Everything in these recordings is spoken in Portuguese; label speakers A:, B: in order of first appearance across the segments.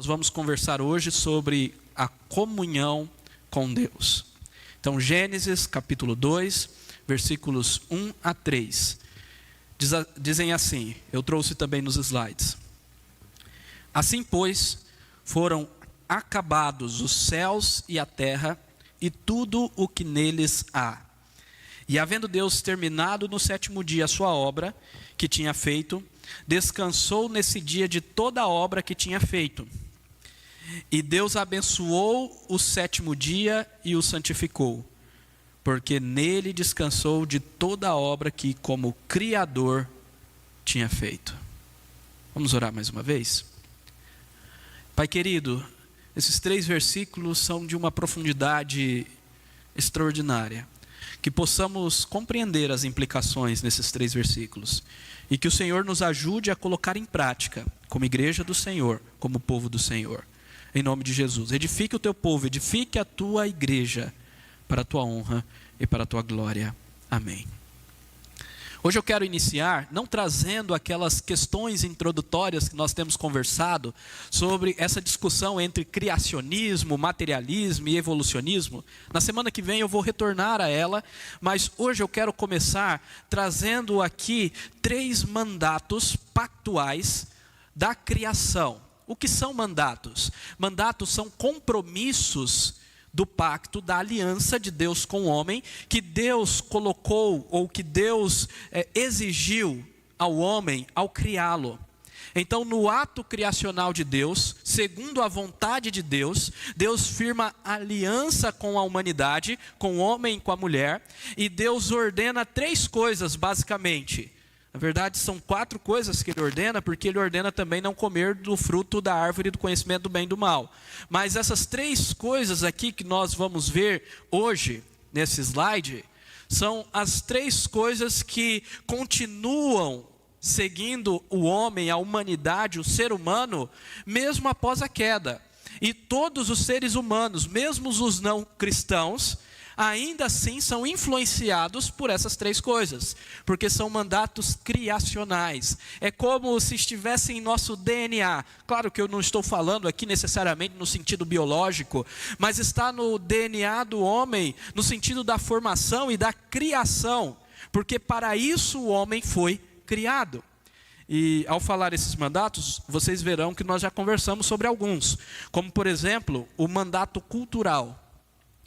A: vamos conversar hoje sobre a comunhão com Deus. Então, Gênesis capítulo 2, versículos 1 a 3. Dizem assim, eu trouxe também nos slides. Assim, pois, foram acabados os céus e a terra e tudo o que neles há. E havendo Deus terminado no sétimo dia a sua obra que tinha feito, descansou nesse dia de toda a obra que tinha feito. E Deus abençoou o sétimo dia e o santificou, porque nele descansou de toda a obra que como Criador tinha feito. Vamos orar mais uma vez? Pai querido, esses 3 versículos são de uma profundidade extraordinária. Que possamos compreender as implicações nesses 3 versículos. E que o Senhor nos ajude a colocar em prática, como igreja do Senhor, como povo do Senhor. Em nome de Jesus. Edifique o teu povo, edifique a tua igreja, para a tua honra e para a tua glória. Amém. Hoje eu quero iniciar não trazendo aquelas questões introdutórias que nós temos conversado sobre essa discussão entre criacionismo, materialismo e evolucionismo. Na semana que vem eu vou retornar a ela, mas hoje eu quero começar trazendo aqui 3 mandatos pactuais da criação. O que são mandatos? Mandatos são compromissos do pacto, da aliança de Deus com o homem, que Deus colocou, ou que Deus exigiu ao homem ao criá-lo. Então, no ato criacional de Deus, segundo a vontade de Deus, Deus firma aliança com a humanidade, com o homem e com a mulher, e Deus ordena 3 coisas, basicamente. Na verdade, são 4 coisas que ele ordena, porque ele ordena também não comer do fruto da árvore do conhecimento do bem e do mal. Mas essas 3 coisas aqui que nós vamos ver hoje, nesse slide, são as 3 coisas que continuam seguindo o homem, a humanidade, o ser humano, mesmo após a queda. E todos os seres humanos, mesmo os não cristãos, ainda assim são influenciados por essas 3 coisas, porque são mandatos criacionais. É como se estivessem em nosso DNA. Claro que eu não estou falando aqui necessariamente no sentido biológico, mas está no DNA do homem, no sentido da formação e da criação, porque para isso o homem foi criado. E ao falar esses mandatos, vocês verão que nós já conversamos sobre alguns, como por exemplo, o mandato cultural,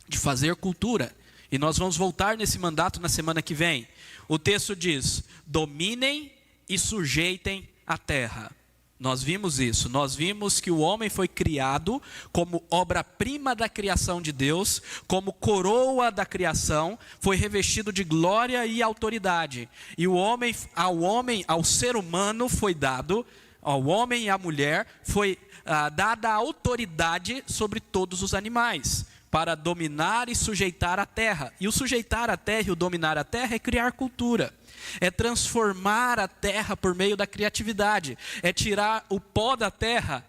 A: de fazer cultura, e nós vamos voltar nesse mandato na semana que vem. O texto diz, dominem e sujeitem a terra. Nós vimos isso, nós vimos que o homem foi criado como obra-prima da criação de Deus, como coroa da criação, foi revestido de glória e autoridade, e ao ser humano foi dado, ao homem e à mulher foi dada a autoridade sobre todos os animais, para dominar e sujeitar a terra. E o sujeitar a terra e o dominar a terra é criar cultura. É transformar a terra por meio da criatividade. É tirar o pó da terra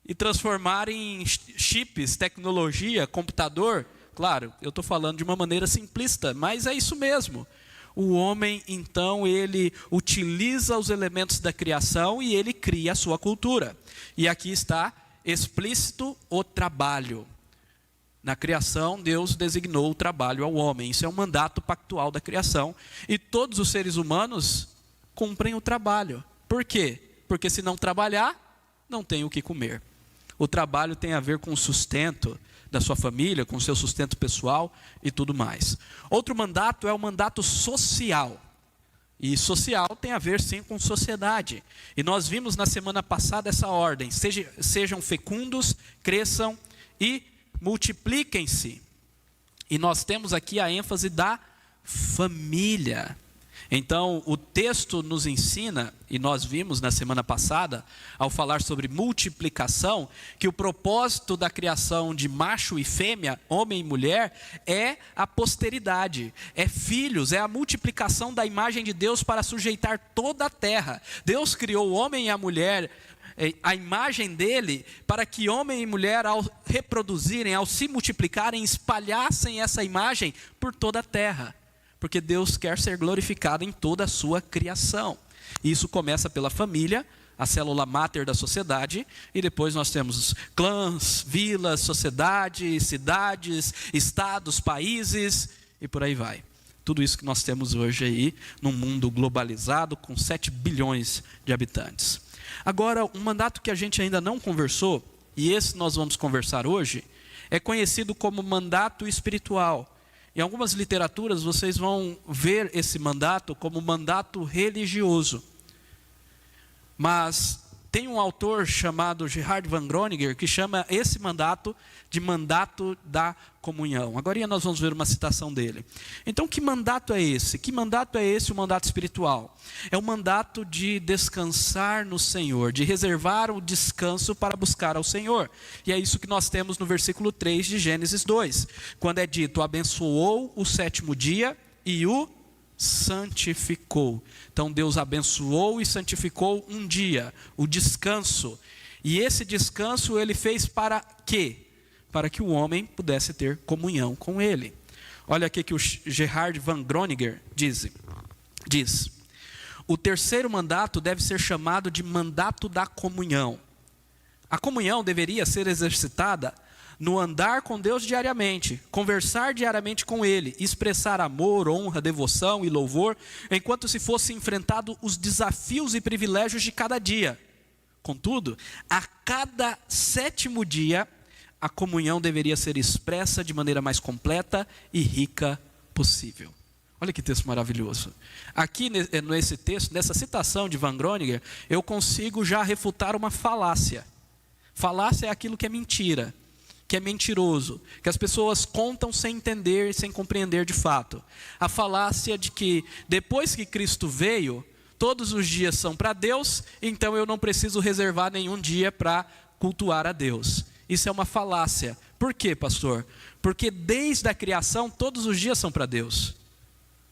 A: e transformar em chips, tecnologia, computador. Claro, eu estou falando de uma maneira simplista, mas é isso mesmo. O homem, então, ele utiliza os elementos da criação e ele cria a sua cultura. E aqui está explícito o trabalho. Na criação, Deus designou o trabalho ao homem. Isso é um mandato pactual da criação. E todos os seres humanos cumprem o trabalho. Por quê? Porque se não trabalhar, não tem o que comer. O trabalho tem a ver com o sustento da sua família, com o seu sustento pessoal e tudo mais. Outro mandato é o mandato social. E social tem a ver sim com sociedade. E nós vimos na semana passada essa ordem. Sejam fecundos, cresçam e multipliquem-se. E nós temos aqui a ênfase da família. Então, o texto nos ensina, e nós vimos na semana passada, ao falar sobre multiplicação, que o propósito da criação de macho e fêmea, homem e mulher, é a posteridade, é filhos, é a multiplicação da imagem de Deus para sujeitar toda a terra. Deus criou o homem e a mulher, a imagem dele, para que homem e mulher, ao reproduzirem, ao se multiplicarem, espalhassem essa imagem por toda a terra. Porque Deus quer ser glorificado em toda a sua criação. E isso começa pela família, a célula máter da sociedade, e depois nós temos clãs, vilas, sociedades, cidades, estados, países, e por aí vai. Tudo isso que nós temos hoje aí, num mundo globalizado, com 7 bilhões de habitantes. Agora, um mandato que a gente ainda não conversou, e esse nós vamos conversar hoje, é conhecido como mandato espiritual. Em algumas literaturas vocês vão ver esse mandato como mandato religioso. Mas tem um autor chamado Gerhard von Groninger que chama esse mandato de mandato da comunhão. Agora nós vamos ver uma citação dele. Então, que mandato é esse? Que mandato é esse, o mandato espiritual? É o mandato de descansar no Senhor, de reservar o descanso para buscar ao Senhor. E é isso que nós temos no versículo 3 de Gênesis 2, quando é dito: abençoou o 7º dia e o santificou. Então Deus abençoou e santificou um dia, o descanso. E esse descanso ele fez para quê? Para que o homem pudesse ter comunhão com ele. Olha aqui que o Gerhard von Groninger diz: o terceiro mandato deve ser chamado de mandato da comunhão. A comunhão deveria ser exercitada no andar com Deus diariamente, conversar diariamente com Ele, expressar amor, honra, devoção e louvor, enquanto se fosse enfrentado os desafios e privilégios de cada dia. Contudo, a cada 7º dia, a comunhão deveria ser expressa de maneira mais completa e rica possível. Olha que texto maravilhoso. Aqui nesse texto, nessa citação de Von Groninger, eu consigo já refutar uma falácia. Falácia é aquilo que é mentira, que é mentiroso, que as pessoas contam sem entender, sem compreender de fato. A falácia de que depois que Cristo veio, todos os dias são para Deus, então eu não preciso reservar nenhum dia para cultuar a Deus. Isso é uma falácia. Por quê, pastor? Porque desde a criação todos os dias são para Deus.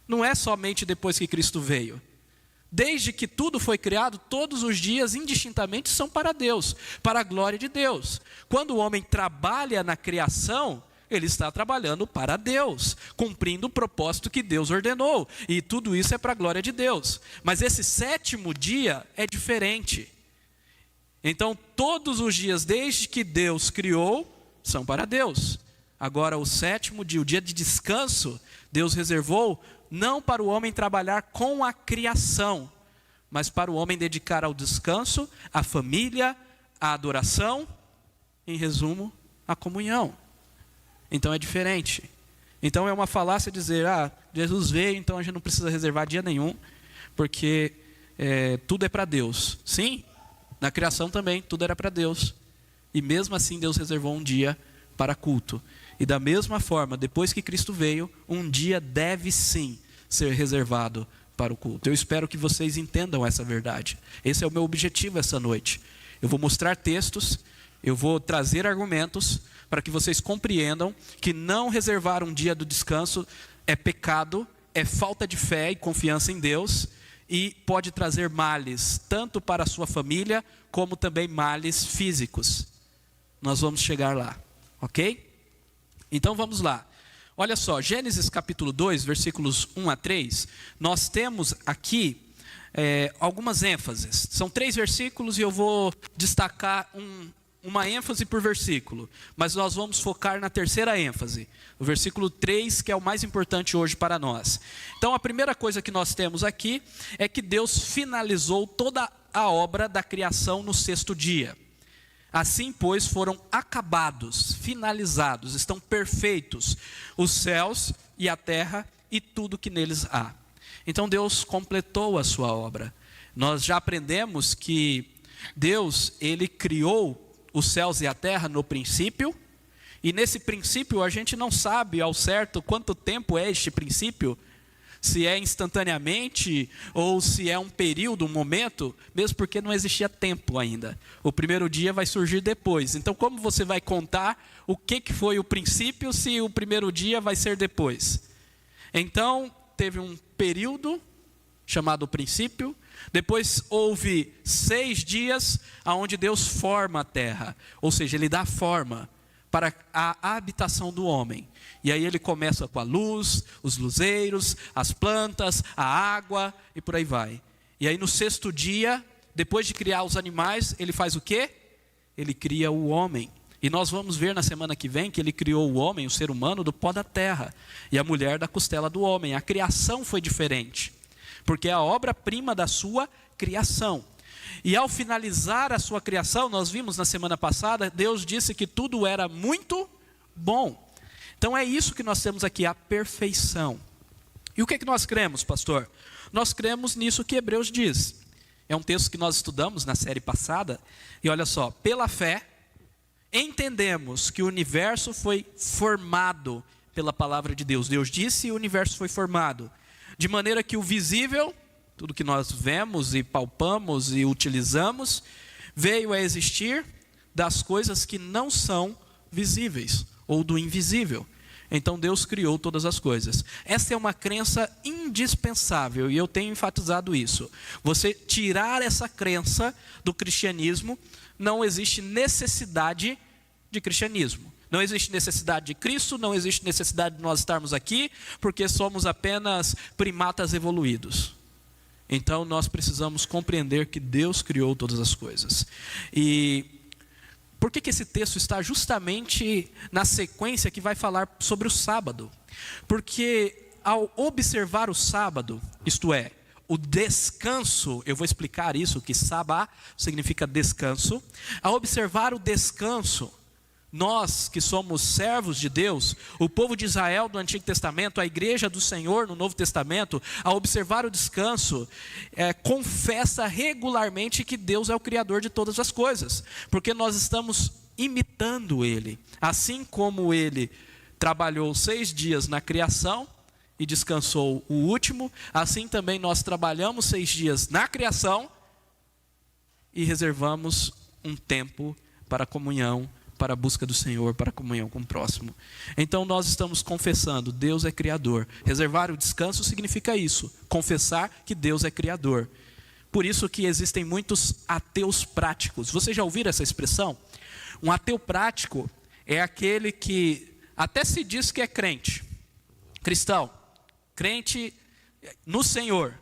A: Não é somente depois que Cristo veio. Desde que tudo foi criado, todos os dias indistintamente são para Deus, para a glória de Deus. Quando o homem trabalha na criação, ele está trabalhando para Deus, cumprindo o propósito que Deus ordenou. E tudo isso é para a glória de Deus. Mas esse 7º dia é diferente. Então, todos os dias, desde que Deus criou, são para Deus. Agora, o 7º dia, o dia de descanso, Deus reservou não para o homem trabalhar com a criação, mas para o homem dedicar ao descanso, à família, à adoração, em resumo, à comunhão. Então é diferente. Então é uma falácia dizer: Jesus veio, então a gente não precisa reservar dia nenhum, porque tudo é para Deus. Sim, na criação também tudo era para Deus. E mesmo assim Deus reservou um dia para culto. E da mesma forma, depois que Cristo veio, um dia deve sim ser reservado para o culto. Eu espero que vocês entendam essa verdade. Esse é o meu objetivo essa noite. Eu vou mostrar textos, eu vou trazer argumentos para que vocês compreendam que não reservar um dia do descanso é pecado, é falta de fé e confiança em Deus, e pode trazer males, tanto para a sua família, como também males físicos. Nós vamos chegar lá, ok? Então vamos lá. Olha só, Gênesis capítulo 2, versículos 1 a 3, nós temos aqui algumas ênfases. São 3 versículos e eu vou destacar uma ênfase por versículo, mas nós vamos focar na terceira ênfase, o versículo 3, que é o mais importante hoje para nós. Então a primeira coisa que nós temos aqui é que Deus finalizou toda a obra da criação no 6º dia. Assim, pois, foram acabados, finalizados, estão perfeitos os céus e a terra e tudo que neles há. Então Deus completou a sua obra. Nós já aprendemos que Deus, Ele criou os céus e a terra no princípio, e nesse princípio a gente não sabe ao certo quanto tempo é este princípio, se é instantaneamente ou se é um período, um momento, mesmo porque não existia tempo ainda. O primeiro dia vai surgir depois. Então como você vai contar o que foi o princípio se o primeiro dia vai ser depois? Então teve um período chamado princípio, depois houve 6 dias onde Deus forma a terra, ou seja, Ele dá forma para a habitação do homem. E aí Ele começa com a luz, os luzeiros, as plantas, a água e por aí vai. E aí no 6º dia, depois de criar os animais, ele faz o quê? Ele cria o homem. E nós vamos ver na semana que vem que ele criou o homem, o ser humano, do pó da terra, e a mulher da costela do homem. A criação foi diferente, porque é a obra-prima da sua criação. E ao finalizar a sua criação, nós vimos na semana passada, Deus disse que tudo era muito bom. Então é isso que nós temos aqui, a perfeição. E o que é que nós cremos, pastor? Nós cremos nisso que Hebreus diz. É um texto que nós estudamos na série passada. E olha só, pela fé, entendemos que o universo foi formado pela palavra de Deus. Deus disse e o universo foi formado. De maneira que o visível, tudo que nós vemos e palpamos e utilizamos, veio a existir das coisas que não são visíveis, ou do invisível. Então Deus criou todas as coisas. Essa é uma crença indispensável, e eu tenho enfatizado isso. Você tirar essa crença do cristianismo, não existe necessidade de cristianismo. Não existe necessidade de Cristo, não existe necessidade de nós estarmos aqui, porque somos apenas primatas evoluídos. Então nós precisamos compreender que Deus criou todas as coisas. E por que esse texto está justamente na sequência que vai falar sobre o sábado? Porque ao observar o sábado, isto é, o descanso, eu vou explicar isso, que sabá significa descanso. Ao observar o descanso, nós que somos servos de Deus, o povo de Israel do Antigo Testamento, a igreja do Senhor no Novo Testamento, ao observar o descanso, confessa regularmente que Deus é o Criador de todas as coisas, porque nós estamos imitando Ele. Assim como Ele trabalhou 6 dias na criação e descansou o último, assim também nós trabalhamos 6 dias na criação e reservamos um tempo para comunhão, para a busca do Senhor, para a comunhão com o próximo. Então nós estamos confessando, Deus é Criador. Reservar o descanso significa isso, confessar que Deus é Criador. Por isso que existem muitos ateus práticos. Vocês já ouviram essa expressão? Um ateu prático é aquele que até se diz que é crente, cristão, crente no Senhor,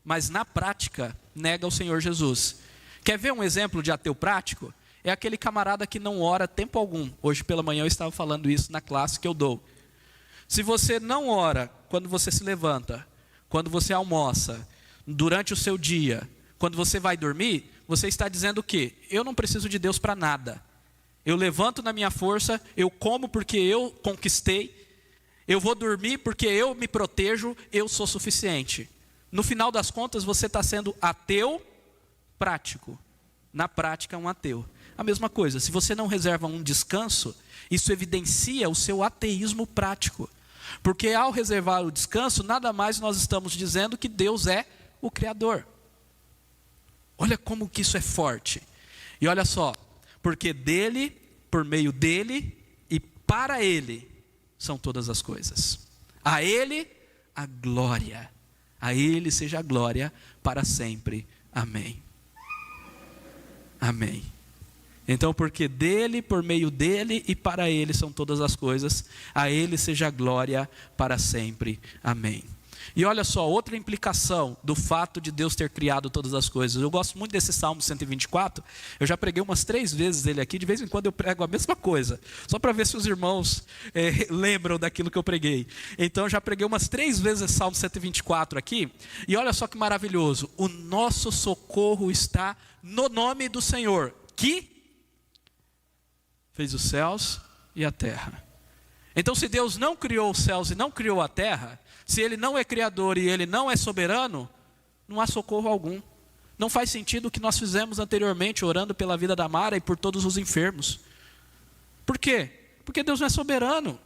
A: mas na prática nega o Senhor Jesus. Quer ver um exemplo de ateu prático? É aquele camarada que não ora tempo algum. Hoje pela manhã eu estava falando isso na classe que eu dou. Se você não ora quando você se levanta, quando você almoça, durante o seu dia, quando você vai dormir, você está dizendo o quê? Eu não preciso de Deus para nada. Eu levanto na minha força, eu como porque eu conquistei, eu vou dormir porque eu me protejo, eu sou suficiente. No final das contas, você está sendo ateu prático. Na prática, um ateu. A mesma coisa, se você não reserva um descanso, isso evidencia o seu ateísmo prático. Porque ao reservar o descanso, nada mais nós estamos dizendo que Deus é o Criador. Olha como que isso é forte. E olha só, porque dele, por meio dele e para ele são todas as coisas. A ele a glória. A ele seja a glória para sempre. Amém. Amém. Então, porque dele, por meio dele e para ele são todas as coisas, a ele seja a glória para sempre. Amém. E olha só, outra implicação do fato de Deus ter criado todas as coisas. Eu gosto muito desse Salmo 124, eu já preguei umas 3 vezes ele aqui, de vez em quando eu prego a mesma coisa, só para ver se os irmãos lembram daquilo que eu preguei. Então, já preguei umas 3 vezes esse Salmo 124 aqui, e olha só que maravilhoso, o nosso socorro está no nome do Senhor, que fez os céus e a terra. Então, se Deus não criou os céus e não criou a terra, se Ele não é Criador e Ele não é soberano, não há socorro algum. Não faz sentido o que nós fizemos anteriormente, orando pela vida da Mara e por todos os enfermos. Por quê? Porque Deus não é soberano.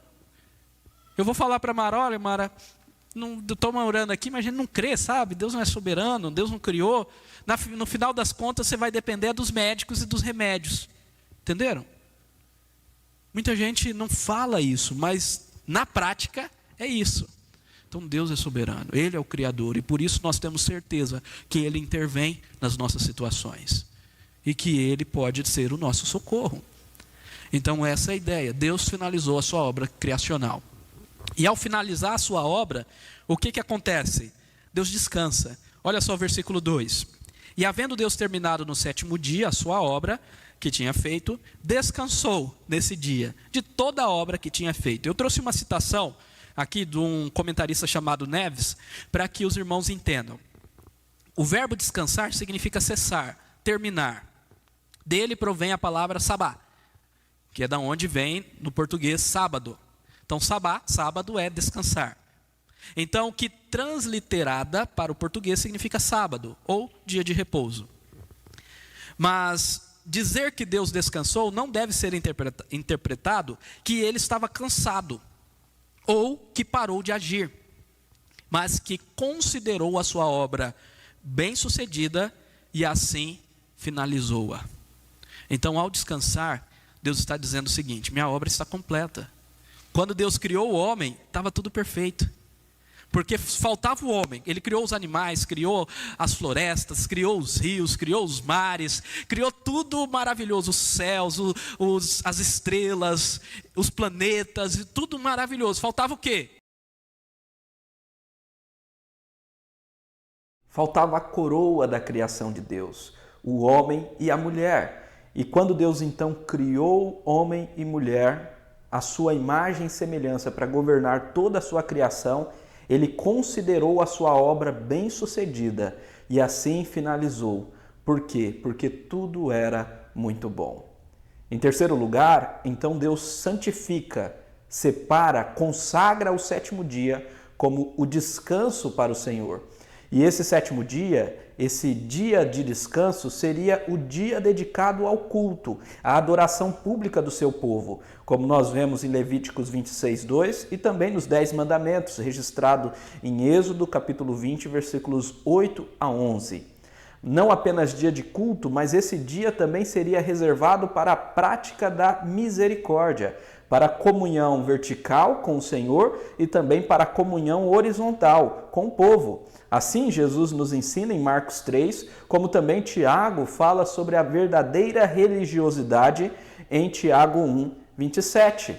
A: Eu vou falar para a Mara, olha Mara, estou orando aqui, mas a gente não crê, sabe? Deus não é soberano, Deus não criou. No final das contas, você vai depender dos médicos e dos remédios. Entenderam? Muita gente não fala isso, mas na prática é isso. Então Deus é soberano, Ele é o Criador, e por isso nós temos certeza que Ele intervém nas nossas situações e que Ele pode ser o nosso socorro. Então essa é a ideia. Deus finalizou a sua obra criacional. E ao finalizar a sua obra, o que acontece? Deus descansa. Olha só o versículo 2. E havendo Deus terminado no 7º dia a sua obra que tinha feito, descansou nesse dia de toda a obra que tinha feito. Eu trouxe uma citação aqui de um comentarista chamado Neves, para que os irmãos entendam. O verbo descansar significa cessar, terminar. Dele provém a palavra sabá, que é da onde vem no português sábado. Então sabá, sábado é descansar. Então, que transliterada para o português significa sábado, ou dia de repouso. Mas dizer que Deus descansou não deve ser interpretado que ele estava cansado, ou que parou de agir, mas que considerou a sua obra bem-sucedida e assim finalizou-a. Então, ao descansar, Deus está dizendo o seguinte: minha obra está completa. Quando Deus criou o homem, estava tudo perfeito. Porque faltava o homem. Ele criou os animais, criou as florestas, criou os rios, criou os mares, criou tudo maravilhoso, os céus, as estrelas, os planetas, tudo maravilhoso. Faltava o quê?
B: Faltava a coroa da criação de Deus, o homem e a mulher. E quando Deus então criou homem e mulher, a sua imagem e semelhança para governar toda a sua criação, ele considerou a sua obra bem-sucedida e assim finalizou. Por quê? Porque tudo era muito bom. Em terceiro lugar, então Deus santifica, separa, consagra o 7º dia como o descanso para o Senhor. E esse 7º dia, esse dia de descanso, seria o dia dedicado ao culto, à adoração pública do seu povo, como nós vemos em Levíticos 26:2 e também nos 10 mandamentos, registrado em Êxodo capítulo 20, versículos 8 a 11. Não apenas dia de culto, mas esse dia também seria reservado para a prática da misericórdia, para a comunhão vertical com o Senhor e também para a comunhão horizontal com o povo. Assim, Jesus nos ensina em Marcos 3, como também Tiago fala sobre a verdadeira religiosidade em Tiago 1, 27.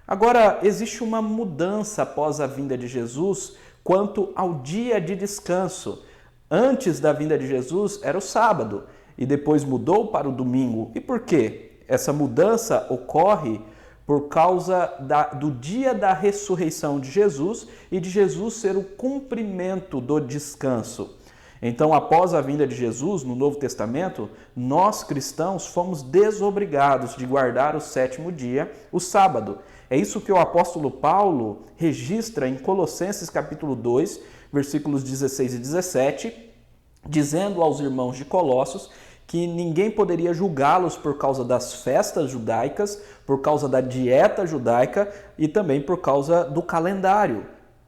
B: Agora, existe uma mudança após a vinda de Jesus quanto ao dia de descanso. Antes da vinda de Jesus era o sábado e depois mudou para o domingo. E por quê? Essa mudança ocorre por causa do dia da ressurreição de Jesus e de Jesus ser o cumprimento do descanso. Então, após a vinda de Jesus, no Novo Testamento, nós cristãos fomos desobrigados de guardar o 7º dia, o sábado. É isso que o apóstolo Paulo registra em Colossenses capítulo 2, versículos 16 e 17, dizendo aos irmãos de Colossos que ninguém poderia julgá-los por causa das festas judaicas, por causa da dieta judaica e também por causa do calendário,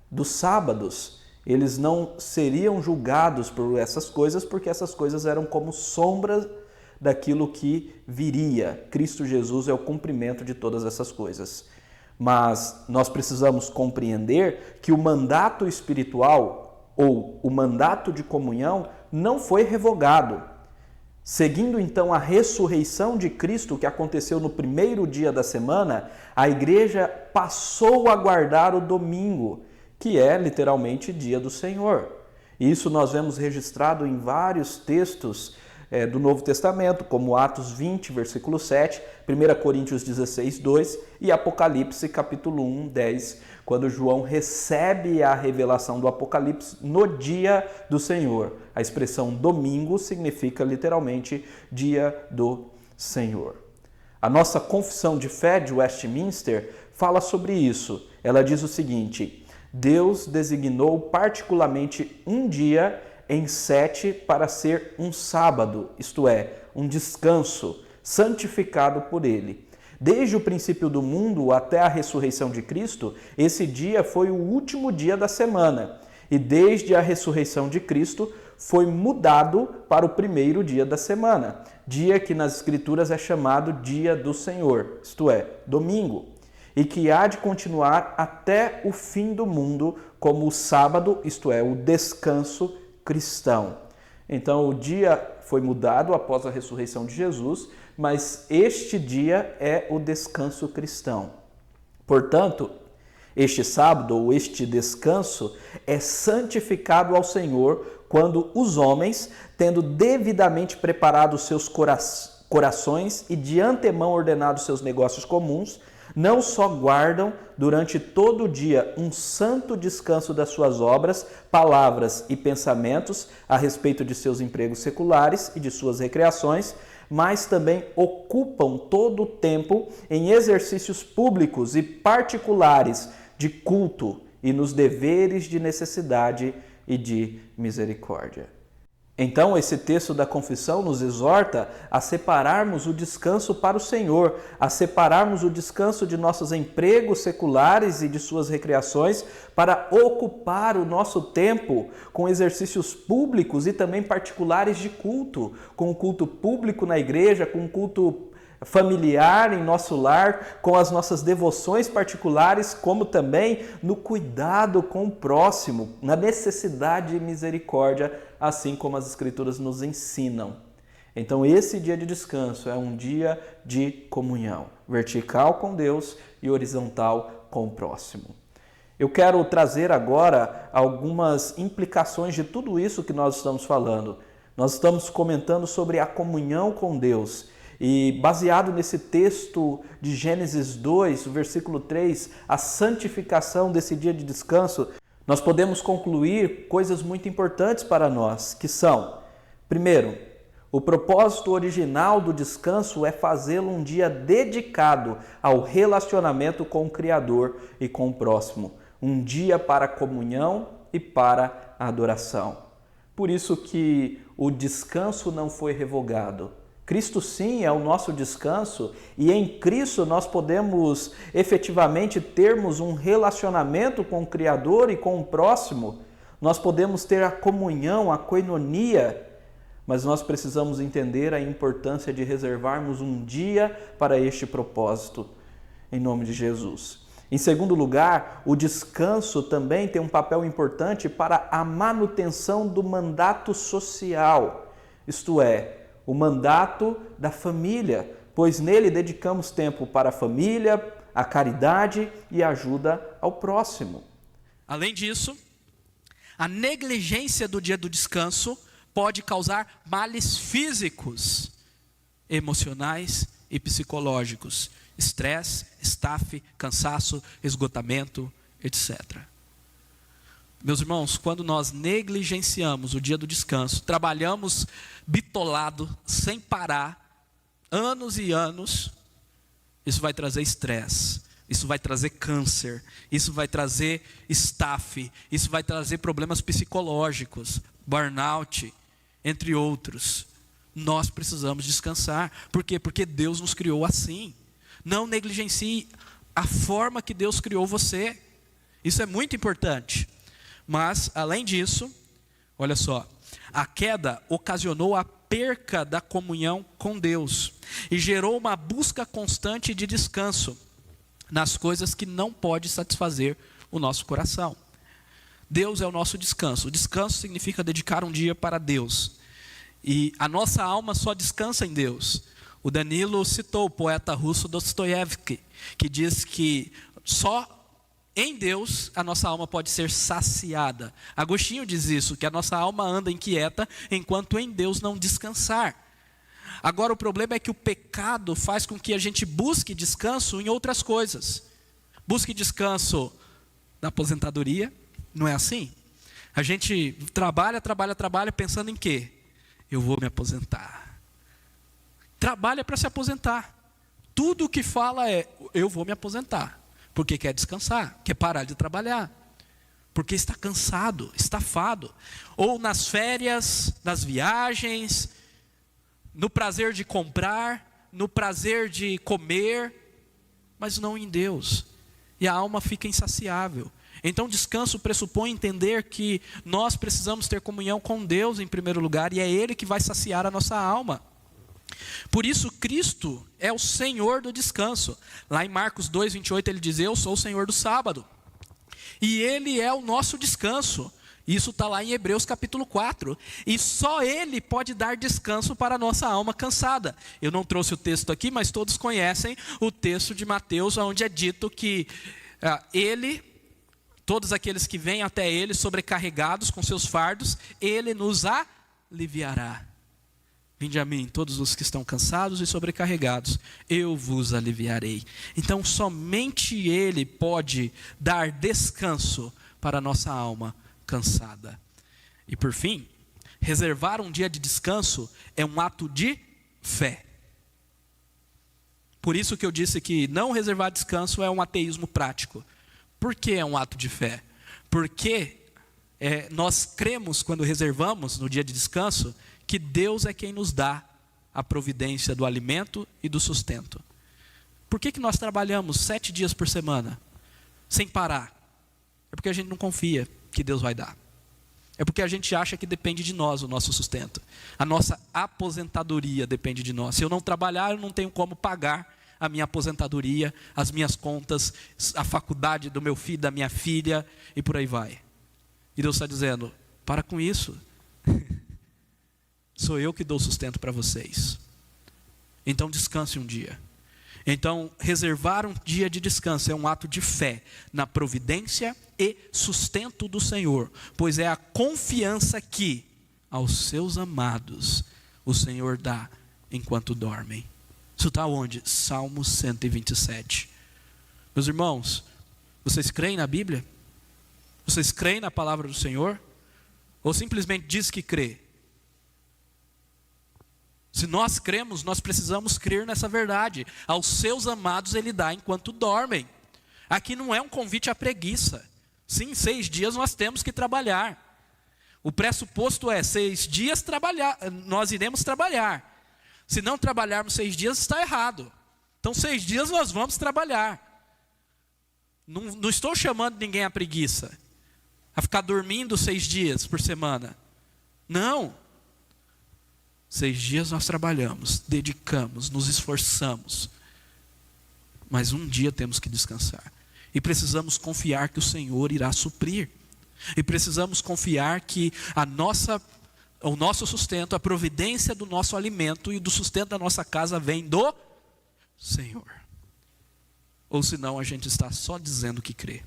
B: dos sábados. Eles não seriam julgados por essas coisas, porque essas coisas eram como sombras daquilo que viria. Cristo Jesus é o cumprimento de todas essas coisas. Mas nós precisamos compreender que o mandato espiritual ou o mandato de comunhão não foi revogado. Seguindo então a ressurreição de Cristo, que aconteceu no 1º dia da semana, a igreja passou a guardar o domingo, que é literalmente dia do Senhor. Isso nós vemos registrado em vários textos do Novo Testamento, como Atos 20, versículo 7, 1 Coríntios 16, 2 e Apocalipse capítulo 1, 10, quando João recebe a revelação do Apocalipse no dia do Senhor. A expressão domingo significa literalmente dia do Senhor. A nossa confissão de fé de Westminster fala sobre isso. Ela diz o seguinte: Deus designou particularmente um dia em 7 para ser um sábado, isto é, um descanso, santificado por Ele. Desde o princípio do mundo até a ressurreição de Cristo, esse dia foi o último dia da semana. E desde a ressurreição de Cristo, foi mudado para o 1º dia da semana, dia que nas Escrituras é chamado Dia do Senhor, isto é, domingo, e que há de continuar até o fim do mundo como o sábado, isto é, o descanso cristão. Então, o dia foi mudado após a ressurreição de Jesus, mas este dia é o descanso cristão. Portanto, este sábado ou este descanso é santificado ao Senhor quando os homens, tendo devidamente preparado seus corações e de antemão ordenado seus negócios comuns, não só guardam durante todo o dia um santo descanso das suas obras, palavras e pensamentos a respeito de seus empregos seculares e de suas recreações, mas também ocupam todo o tempo em exercícios públicos e particulares de culto e nos deveres de necessidade e de misericórdia. Então, esse texto da confissão nos exorta a separarmos o descanso para o Senhor, a separarmos o descanso de nossos empregos seculares e de suas recreações para ocupar o nosso tempo com exercícios públicos e também particulares de culto, com o culto público na igreja, com o culto familiar em nosso lar, com as nossas devoções particulares, como também no cuidado com o próximo, na necessidade e misericórdia, assim como as Escrituras nos ensinam. Então, esse dia de descanso é um dia de comunhão, vertical com Deus e horizontal com o próximo. Eu quero trazer agora algumas implicações de tudo isso que nós estamos falando. Nós estamos comentando sobre a comunhão com Deus. E baseado nesse texto de Gênesis 2, versículo 3, a santificação desse dia de descanso, nós podemos concluir coisas muito importantes para nós, que são, primeiro, o propósito original do descanso é fazê-lo um dia dedicado ao relacionamento com o Criador e com o próximo, um dia para a comunhão e para a adoração. Por isso que o descanso não foi revogado. Cristo sim é o nosso descanso e em Cristo nós podemos efetivamente termos um relacionamento com o Criador e com o próximo. Nós podemos ter a comunhão, a koinonia, mas nós precisamos entender a importância de reservarmos um dia para este propósito, em nome de Jesus. Em segundo lugar, o descanso também tem um papel importante para a manutenção do mandato social, isto é, o mandato da família, pois nele dedicamos tempo para a família, a caridade e a ajuda ao próximo.
A: Além disso, a negligência do dia do descanso pode causar males físicos, emocionais e psicológicos, estresse, estafe, cansaço, esgotamento, etc. Meus irmãos, quando nós negligenciamos o dia do descanso, trabalhamos bitolado, sem parar, anos e anos, isso vai trazer estresse, isso vai trazer câncer, isso vai trazer estafe, isso vai trazer problemas psicológicos, burnout, entre outros. Nós precisamos descansar. Por quê? Porque Deus nos criou assim. Não negligencie a forma que Deus criou você. Isso é muito importante. Mas, além disso, olha só, a queda ocasionou a perca da comunhão com Deus e gerou uma busca constante de descanso nas coisas que não pode satisfazer o nosso coração. Deus é o nosso descanso. O descanso significa dedicar um dia para Deus. E a nossa alma só descansa em Deus. O Danilo citou o poeta russo Dostoiévski, que diz que só em Deus a nossa alma pode ser saciada. Agostinho diz isso, que a nossa alma anda inquieta enquanto em Deus não descansar. Agora o problema é que o pecado faz com que a gente busque descanso em outras coisas. Busque descanso na aposentadoria, não é assim? A gente trabalha pensando em quê? Eu vou me aposentar. Trabalha para se aposentar. Tudo o que fala é, eu vou me aposentar. Porque quer descansar, quer parar de trabalhar. Porque está cansado, estafado. Ou nas férias, nas viagens, no prazer de comprar, no prazer de comer, mas não em Deus. E a alma fica insaciável. Então descanso pressupõe entender que nós precisamos ter comunhão com Deus em primeiro lugar, e é Ele que vai saciar a nossa alma. Por isso Cristo é o Senhor do descanso. Lá em Marcos 2:28 ele diz, eu sou o Senhor do sábado. E Ele é o nosso descanso. Isso está lá em Hebreus capítulo 4. E só Ele pode dar descanso para a nossa alma cansada. Eu não trouxe o texto aqui, mas todos conhecem o texto de Mateus, onde é dito que Ele Todos aqueles que vêm até Ele sobrecarregados com seus fardos, Ele nos aliviará. Vinde a mim, todos os que estão cansados e sobrecarregados, eu vos aliviarei. Então, somente Ele pode dar descanso para a nossa alma cansada. E por fim, reservar um dia de descanso é um ato de fé. Por isso que eu disse que não reservar descanso é um ateísmo prático. Por que é um ato de fé? Porque nós cremos, quando reservamos no dia de descanso, que Deus é quem nos dá a providência do alimento e do sustento. Por que nós trabalhamos 7 dias por semana, sem parar? É porque a gente não confia que Deus vai dar. É porque a gente acha que depende de nós o nosso sustento. A nossa aposentadoria depende de nós. Se eu não trabalhar, eu não tenho como pagar a minha aposentadoria, as minhas contas, a faculdade do meu filho, da minha filha, e por aí vai. E Deus está dizendo, para com isso. Sou eu que dou sustento para vocês. Então descanse um dia. Então reservar um dia de descanso é um ato de fé na providência e sustento do Senhor, pois é a confiança que aos seus amados o Senhor dá enquanto dormem. Isso está onde? Salmo 127. Meus irmãos, vocês creem na Bíblia? Vocês creem na palavra do Senhor? Ou simplesmente diz que crê? Se nós cremos, nós precisamos crer nessa verdade. Aos seus amados Ele dá enquanto dormem. Aqui não é um convite à preguiça. Sim, 6 dias nós temos que trabalhar. O pressuposto é 6 dias trabalhar, nós iremos trabalhar. Se não trabalharmos 6 dias, está errado. Então 6 dias nós vamos trabalhar. Não estou chamando ninguém à preguiça, a ficar dormindo 6 dias por semana. Não. 6 dias nós trabalhamos, dedicamos, nos esforçamos. Mas um dia temos que descansar. E precisamos confiar que o Senhor irá suprir. E precisamos confiar que o nosso sustento, a providência do nosso alimento e do sustento da nossa casa vem do Senhor. Ou senão a gente está só dizendo que crê.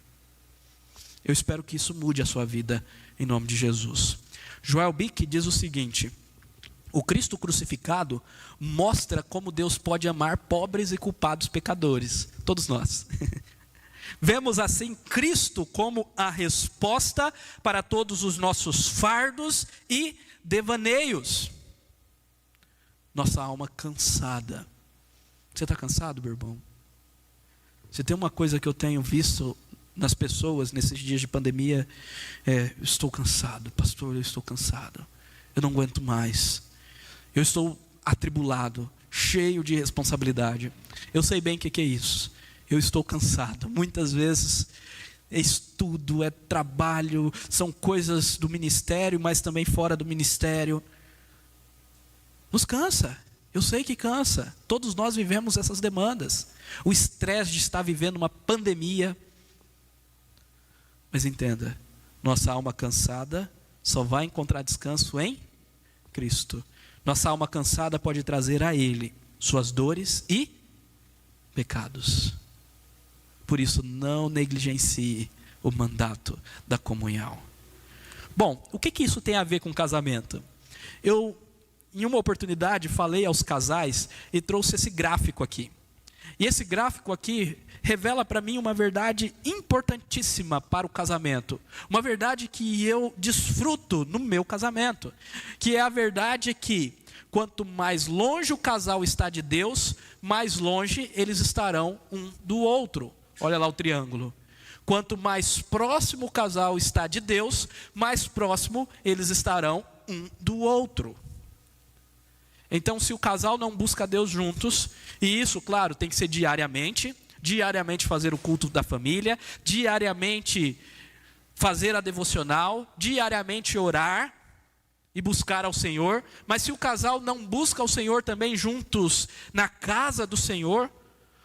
A: Eu espero que isso mude a sua vida em nome de Jesus. Joel Bick diz o seguinte: o Cristo crucificado mostra como Deus pode amar pobres e culpados pecadores, todos nós. Vemos assim Cristo como a resposta para todos os nossos fardos e devaneios. Nossa alma cansada. Você está cansado, meu irmão? Se tem uma coisa que eu tenho visto nas pessoas nesses dias de pandemia, estou cansado, pastor, eu estou cansado. Eu não aguento mais. Eu estou atribulado, cheio de responsabilidade. Eu sei bem o que é isso. Eu estou cansado. Muitas vezes é estudo, é trabalho, são coisas do ministério, mas também fora do ministério. Nos cansa. Eu sei que cansa. Todos nós vivemos essas demandas. O estresse de estar vivendo uma pandemia. Mas entenda, nossa alma cansada só vai encontrar descanso em Cristo. Nossa alma cansada pode trazer a Ele suas dores e pecados. Por isso, não negligencie o mandato da comunhão. Bom, o que isso tem a ver com casamento? Eu, em uma oportunidade, falei aos casais e trouxe esse gráfico aqui. E esse gráfico aqui revela para mim uma verdade importantíssima para o casamento. Uma verdade que eu desfruto no meu casamento. Que é a verdade que quanto mais longe o casal está de Deus, mais longe eles estarão um do outro. Olha lá o triângulo. Quanto mais próximo o casal está de Deus, mais próximo eles estarão um do outro. Então, se o casal não busca Deus juntos, e isso, claro, tem que ser diariamente fazer o culto da família, diariamente fazer a devocional, diariamente orar e buscar ao Senhor. Mas se o casal não busca o Senhor também juntos na casa do Senhor,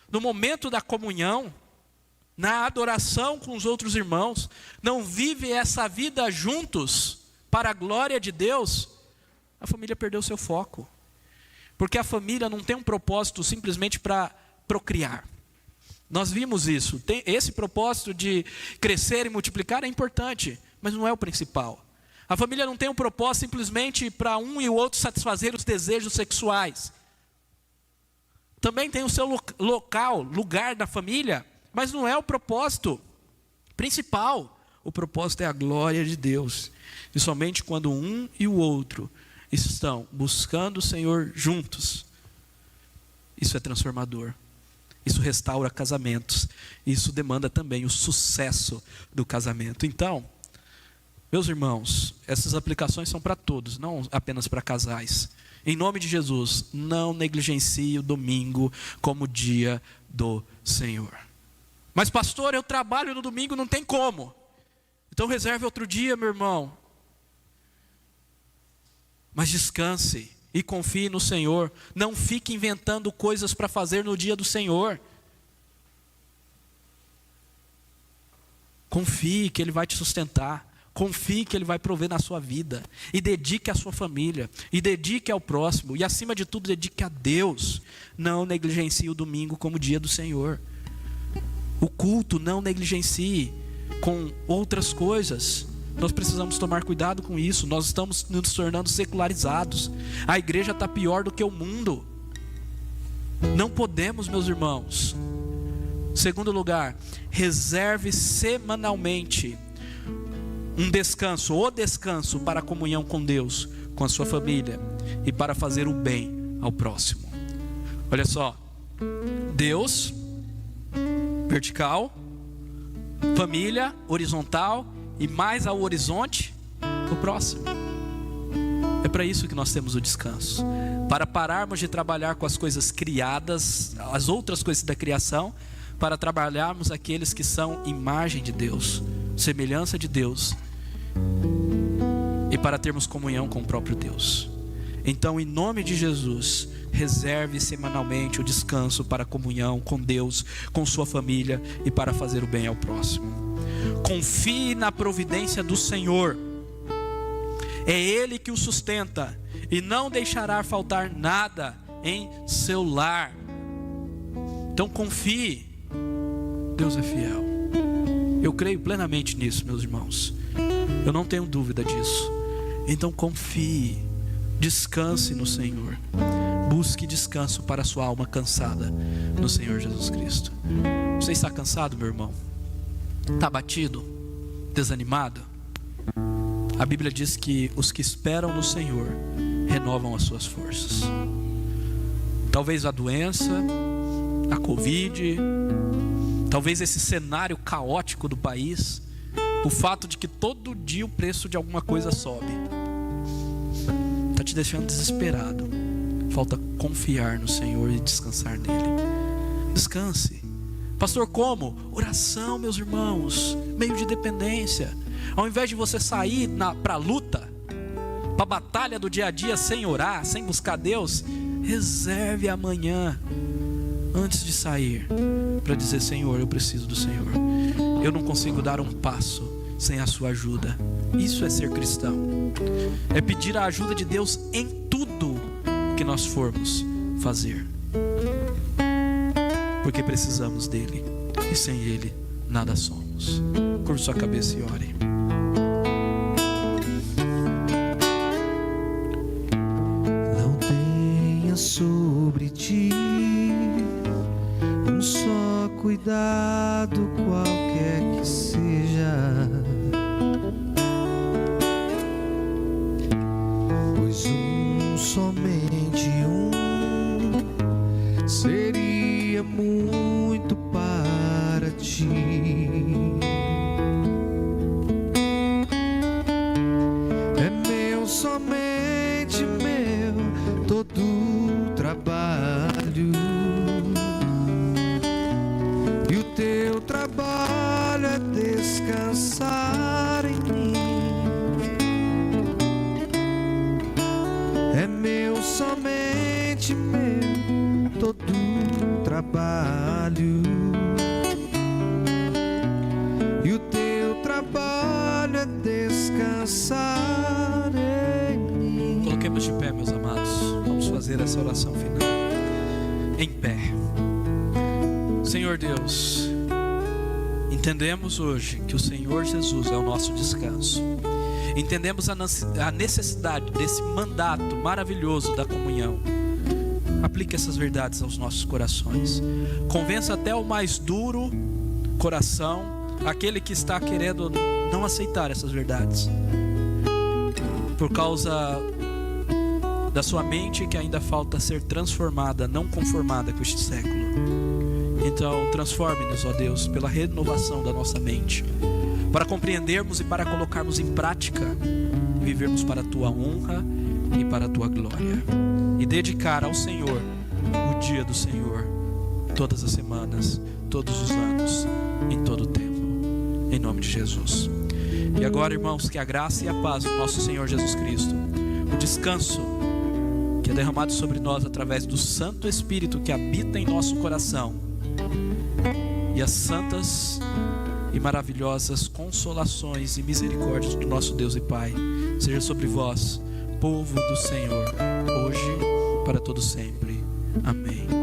A: no momento da comunhão, na adoração com os outros irmãos, não vive essa vida juntos para a glória de Deus, a família perdeu seu foco. Porque a família não tem um propósito simplesmente para procriar. Nós vimos isso. Esse propósito de crescer e multiplicar é importante, mas não é o principal. A família não tem um propósito simplesmente para um e o outro satisfazer os desejos sexuais. Também tem o seu lugar da família, mas não é o propósito principal. O propósito é a glória de Deus. E somente quando um e o outro estão buscando o Senhor juntos, isso é transformador. Isso restaura casamentos. Isso demanda também o sucesso do casamento. Então, meus irmãos, essas aplicações são para todos, não apenas para casais. Em nome de Jesus, não negligencie o domingo como dia do Senhor. Mas pastor, eu trabalho no domingo, não tem como. Então reserve outro dia, meu irmão. Mas descanse e confie no Senhor. Não fique inventando coisas para fazer no dia do Senhor. Confie que Ele vai te sustentar. Confie que Ele vai prover na sua vida. E dedique à sua família. E dedique ao próximo. E acima de tudo, dedique a Deus. Não negligencie o domingo como dia do Senhor. O culto não negligencie com outras coisas. Nós precisamos tomar cuidado com isso. Nós estamos nos tornando secularizados. A igreja está pior do que o mundo. Não podemos, meus irmãos. Segundo lugar, reserve semanalmente um descanso, o descanso para a comunhão com Deus, com a sua família e para fazer o bem ao próximo. Olha só, Deus, vertical, família, horizontal e mais ao horizonte, o próximo. É para isso que nós temos o descanso, para pararmos de trabalhar com as coisas criadas, as outras coisas da criação, para trabalharmos aqueles que são imagem de Deus, semelhança de Deus, e para termos comunhão com o próprio Deus. Então, em nome de Jesus, reserve semanalmente o descanso para a comunhão com Deus, com sua família e para fazer o bem ao próximo. Confie na providência do Senhor. É Ele que o sustenta e não deixará faltar nada em seu lar. Então confie. Deus é fiel. Eu creio plenamente nisso, meus irmãos. Eu não tenho dúvida disso. Então confie. Descanse no Senhor. Busque descanso para a sua alma cansada no Senhor Jesus Cristo. Você está cansado, meu irmão? Está abatido? Desanimado? A Bíblia diz que os que esperam no Senhor renovam as suas forças. Talvez a doença, a Covid, talvez esse cenário caótico do país, o fato de que todo dia o preço de alguma coisa sobe, está te deixando desesperado. Falta confiar no Senhor e descansar nele. Descanse. Pastor, como? Oração, meus irmãos, meio de dependência. Ao invés de você sair para a luta, para a batalha do dia a dia sem orar, sem buscar Deus, reserve amanhã, antes de sair, para dizer: Senhor, eu preciso do Senhor. Eu não consigo dar um passo sem a sua ajuda. Isso é ser cristão. É pedir a ajuda de Deus em tudo que nós formos fazer. Porque precisamos dele. E sem ele, nada somos. Curva sua cabeça e ore.
C: Não tenha sobre ti um só cuidado, qualquer que seja, pois somente um seria muito para ti. É meu, somente meu, todo o trabalho, e o teu trabalho é descansar em mim. É meu, somente meu, todo o trabalho, e o teu trabalho é descansar em mim.
A: Coloquemos de pé, meus amados. Vamos fazer essa oração final em pé. Senhor Deus, entendemos hoje que o Senhor Jesus é o nosso descanso. Entendemos a necessidade desse mandato maravilhoso da comunhão. Aplique essas verdades aos nossos corações. Convença até o mais duro coração, aquele que está querendo não aceitar essas verdades, por causa da sua mente que ainda falta ser transformada, não conformada com este século. Então, transforme-nos, ó Deus, pela renovação da nossa mente, para compreendermos e para colocarmos em prática e vivermos para a Tua honra e para a Tua glória. E dedicar ao Senhor o dia do Senhor, todas as semanas, todos os anos, em todo o tempo. Em nome de Jesus. E agora, irmãos, que a graça e a paz do nosso Senhor Jesus Cristo, o descanso que é derramado sobre nós através do Santo Espírito que habita em nosso coração, e as santas e maravilhosas consolações e misericórdias do nosso Deus e Pai, seja sobre vós, povo do Senhor, hoje para todo sempre. Amém.